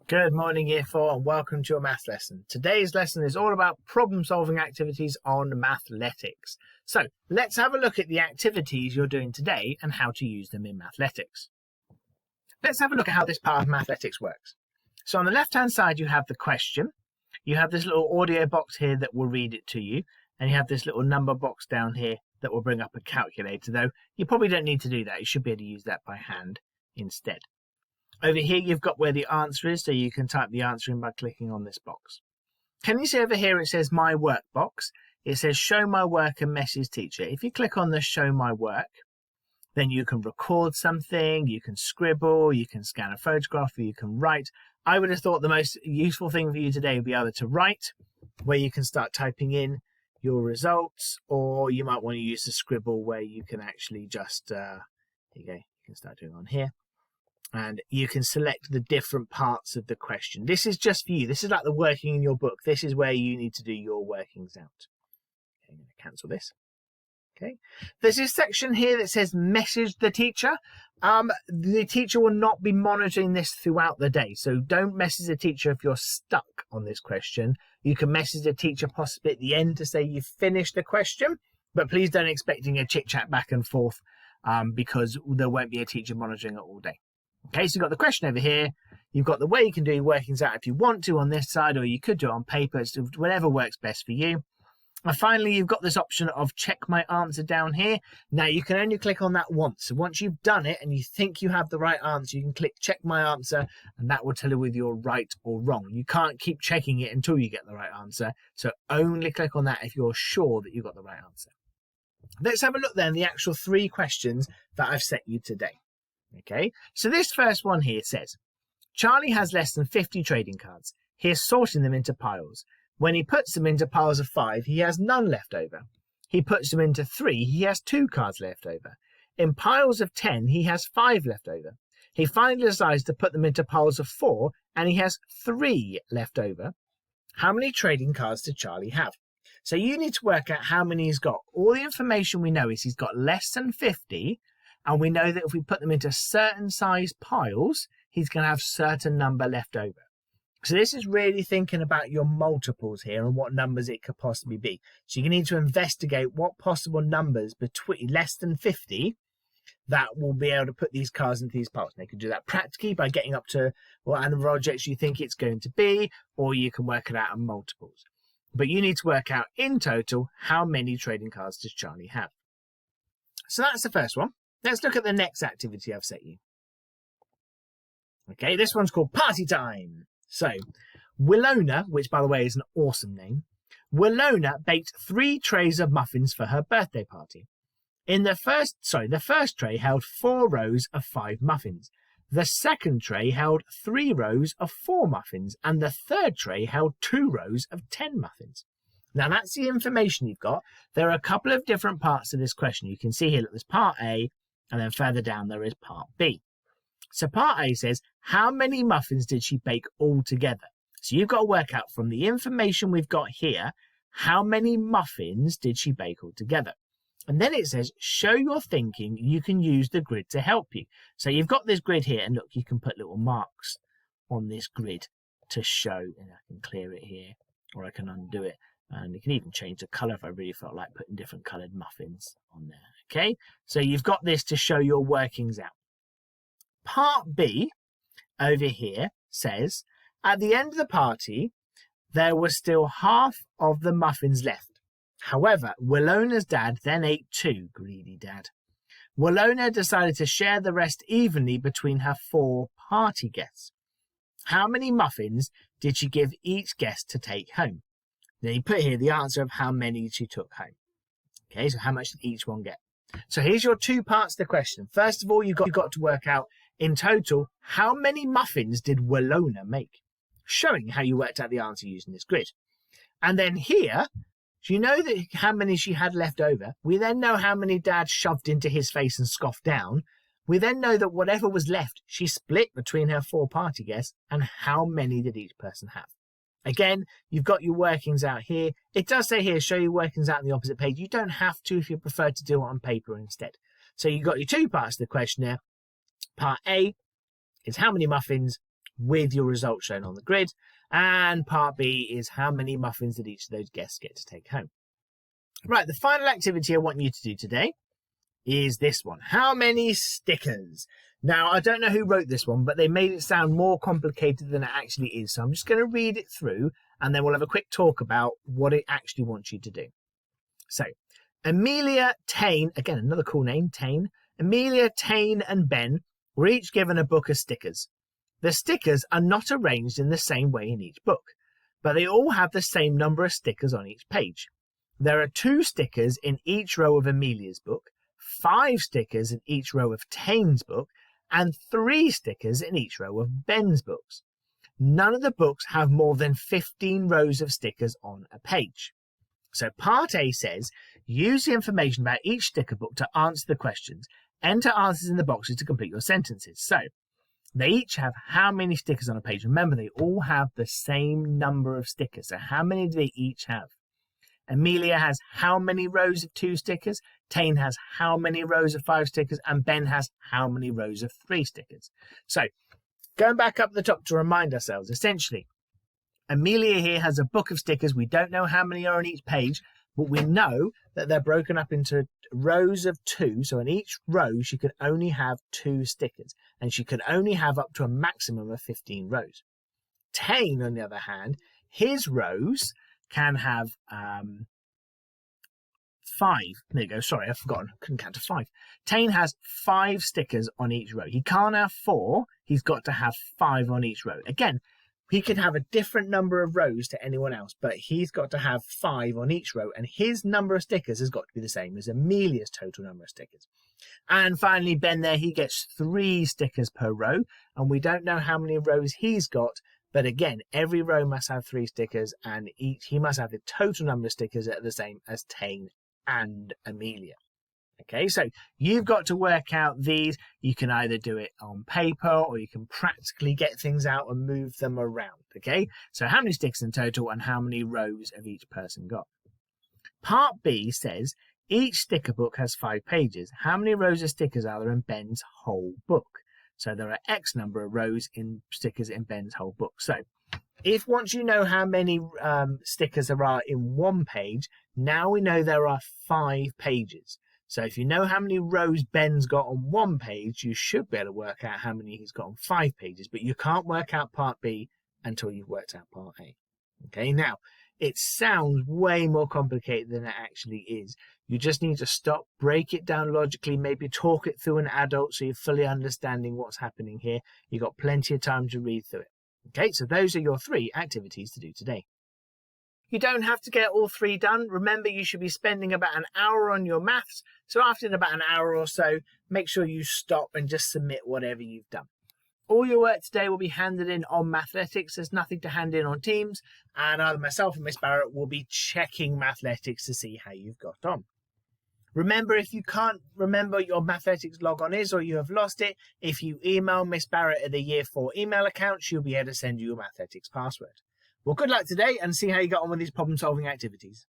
Good morning, Year 4, and welcome to your math lesson. Today's lesson is all about problem-solving activities on Mathletics. So, let's have a look at the activities you're doing today and how to use them in Mathletics. Let's have a look at how this part of Mathletics works. So on the left-hand side, you have the question. You have this little audio box here that will read it to you, and you have this little number box down here that will bring up a calculator, though you probably don't need to do that. You should be able to use that by hand instead. Over here, you've got where the answer is, so you can type the answer in by clicking on this box. Can you see over here it says My Work box? It says Show My Work and Message Teacher. If you click on the Show My Work, then you can record something, you can scribble, you can scan a photograph, or you can write. I would have thought the most useful thing for you today would be either to write, where you can start typing in your results, or you might want to use the scribble where you can actually just, here you go, you can start doing on here. And you can select the different parts of the question. This is just for you. This is like the working in your book. This is where you need to do your workings out. Okay, I'm going to cancel this. Okay. There's this section here that says message the teacher. The teacher will not be monitoring this throughout the day. So don't message the teacher if you're stuck on this question. You can message the teacher possibly at the end to say you've finished the question. But please don't expecting a chit chat back and forth because there won't be a teacher monitoring it all day. Okay, so you've got the question over here. You've got the way you can do your workings out if you want to on this side, or you could do it on paper. It's whatever works best for you. And finally, you've got this option of check my answer down here. Now, you can only click on that once. So once you've done it and you think you have the right answer, you can click check my answer, and that will tell you whether you're right or wrong. You can't keep checking it until you get the right answer. So only click on that if you're sure that you've got the right answer. Let's have a look then at the actual 3 questions that I've set you today. Okay, so this first one here says, Charlie has less than 50 trading cards. He is sorting them into piles. When he puts them into piles of 5, he has none left over. He puts them into 3, he has 2 cards left over. In piles of 10, he has 5 left over. He finally decides to put them into piles of 4, and he has 3 left over. How many trading cards does Charlie have? So you need to work out how many he's got. All the information we know is he's got less than 50, and we know that if we put them into certain size piles, he's going to have certain number left over. So this is really thinking about your multiples here and what numbers it could possibly be. So you need to investigate what possible numbers between less than 50 that will be able to put these cards into these piles. And you can do that practically by getting up to what number of objects you think it's going to be, or you can work it out in multiples. But you need to work out in total how many trading cards does Charlie have. So that's the first one. Let's look at the next activity I've set you. Okay, this one's called Party Time. So, Willona, which by the way is an awesome name, Willona baked 3 trays of muffins for her birthday party. The first tray held 4 rows of 5 muffins. The second tray held 3 rows of 4 muffins, and the third tray held 2 rows of 10 muffins. Now that's the information you've got. There are a couple of different parts to this question. You can see here that there's part A, and then further down there is part B. So part A says, how many muffins did she bake all together? So you've got to work out from the information we've got here, how many muffins did she bake all together? And then it says, show your thinking. You can use the grid to help you. So you've got this grid here, and look, you can put little marks on this grid to show, and I can clear it here, or I can undo it. And you can even change the colour if I really felt like putting different coloured muffins on there. Okay, so you've got this to show your workings out. Part B over here says, at the end of the party, there was still half of the muffins left. However, Willona's dad then ate 2, greedy dad. Willona decided to share the rest evenly between her 4 party guests. How many muffins did she give each guest to take home? Then you put here the answer of how many she took home. Okay, so how much did each one get? So here's your 2 parts to the question. First of all, you've got to work out in total how many muffins did Willona make, showing how you worked out the answer using this grid. And then here, do you know that how many she had left over? We then know how many Dad shoved into his face and scoffed down. We then know that whatever was left, she split between her 4 party guests, and how many did each person have? Again, you've got your workings out here. It does say here, show your workings out on the opposite page. You don't have to if you prefer to do it on paper instead. So you've got your 2 parts of the questionnaire. Part A is how many muffins with your results shown on the grid. And part B is how many muffins did each of those guests get to take home. Right, the final activity I want you to do today is this one. How many stickers? Now, I don't know who wrote this one, but they made it sound more complicated than it actually is. So I'm just going to read it through, and then we'll have a quick talk about what it actually wants you to do. So, Amelia, Tane, again, another cool name, Tane. Amelia, Tane, and Ben were each given a book of stickers. The stickers are not arranged in the same way in each book, but they all have the same number of stickers on each page. There are 2 stickers in each row of Amelia's book, 5 stickers in each row of Tane's book, and 3 stickers in each row of Ben's books. None of the books have more than 15 rows of stickers on a page. So part A says, use the information about each sticker book to answer the questions. Enter answers in the boxes to complete your sentences. So they each have how many stickers on a page? Remember, they all have the same number of stickers. So how many do they each have? Amelia has how many rows of 2 stickers? Tane has how many rows of 5 stickers? And Ben has how many rows of 3 stickers? So going back up the top to remind ourselves, essentially, Amelia here has a book of stickers. We don't know how many are on each page, but we know that they're broken up into rows of 2. So in each row, she could only have 2 stickers, and she could only have up to a maximum of 15 rows. Tane, on the other hand, his rows can have 5. There you go. Sorry, I've forgotten. Couldn't count to 5. Tane has 5 stickers on each row. He can't have 4. He's got to have 5 on each row. Again, he could have a different number of rows to anyone else, but he's got to have 5 on each row, and his number of stickers has got to be the same as Amelia's total number of stickers. And finally, Ben there, he gets 3 stickers per row, and we don't know how many rows he's got, but again, every row must have 3 stickers, and he must have the total number of stickers that are the same as Tane and Amelia. Okay, so you've got to work out these. You can either do it on paper or you can practically get things out and move them around. Okay, so how many stickers in total and how many rows have each person got? Part B says each sticker book has 5 pages. How many rows of stickers are there in Ben's whole book? So there are X number of rows in stickers in Ben's whole book. So if once you know how many stickers there are in one page, now we know there are 5 pages. So if you know how many rows Ben's got on one page, you should be able to work out how many he's got on 5 pages, but you can't work out part B until you've worked out part A. Okay, now it sounds way more complicated than it actually is. You just need to stop, break it down logically, maybe talk it through an adult so you're fully understanding what's happening here. You've got plenty of time to read through it. Okay, so those are your 3 activities to do today. You don't have to get all 3 done. Remember, you should be spending about an hour on your maths. So after about an hour or so, make sure you stop and just submit whatever you've done. All your work today will be handed in on Mathletics. There's nothing to hand in on Teams. And either myself or Miss Barrett will be checking Mathletics to see how you've got on. Remember, if you can't remember your Mathletics logon is or you have lost it, if you email Miss Barrett at the Year 4 email account, she'll be able to send you your Mathletics password. Well, good luck today and see how you got on with these problem-solving activities.